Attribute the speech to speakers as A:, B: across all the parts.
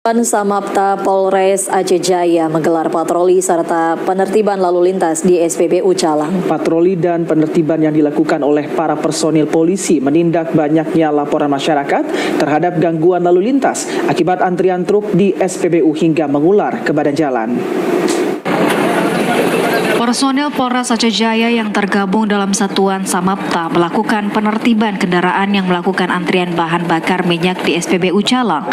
A: Samapta Polres Aceh Jaya menggelar patroli serta penertiban lalu lintas di SPBU Calang.
B: Patroli dan penertiban yang dilakukan oleh para personil polisi menindak banyaknya laporan masyarakat terhadap gangguan lalu lintas akibat antrian truk di SPBU hingga mengular ke badan jalan.
C: Personel Polres Aceh Jaya yang tergabung dalam Satuan Samapta melakukan penertiban kendaraan yang melakukan antrian bahan bakar minyak di SPBU Calang.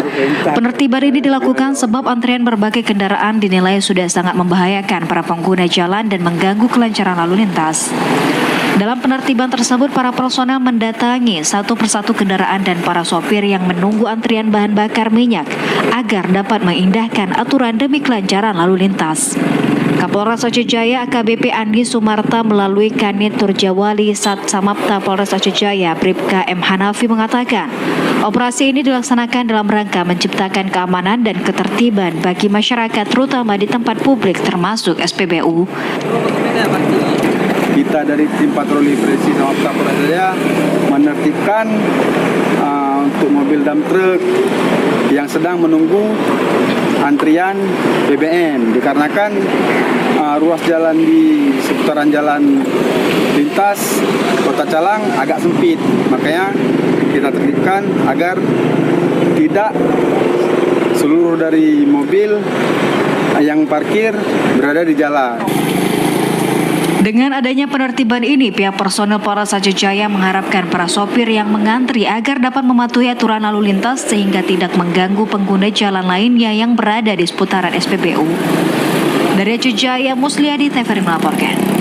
C: Penertiban ini dilakukan sebab antrian berbagai kendaraan dinilai sudah sangat membahayakan para pengguna jalan dan mengganggu kelancaran lalu lintas. Dalam penertiban tersebut, para personel mendatangi satu persatu kendaraan dan para sopir yang menunggu antrian bahan bakar minyak agar dapat mengindahkan aturan demi kelancaran lalu lintas. Kapolres Aceh Jaya AKBP Andi Sumarta melalui Kanit Turjawali Sat Samapta Polres Aceh Jaya Bribka M. Hanafi mengatakan, operasi ini dilaksanakan dalam rangka menciptakan keamanan dan ketertiban bagi masyarakat terutama di tempat publik termasuk SPBU.
D: Kita dari tim patroli Presisi Samapta Polres Jaya menertibkan untuk mobil dump truck yang sedang menunggu antrian BBM dikarenakan ruas jalan di seputaran jalan lintas Kota Calang agak sempit, makanya kita tertibkan agar tidak seluruh dari mobil yang parkir berada di jalan.
C: Dengan adanya penertiban ini, pihak personel Polres Aceh Jaya mengharapkan para sopir yang mengantri agar dapat mematuhi aturan lalu lintas sehingga tidak mengganggu pengguna jalan lainnya yang berada di seputaran SPBU. Dari Aceh Jaya, Musliadi TVRI melaporkan.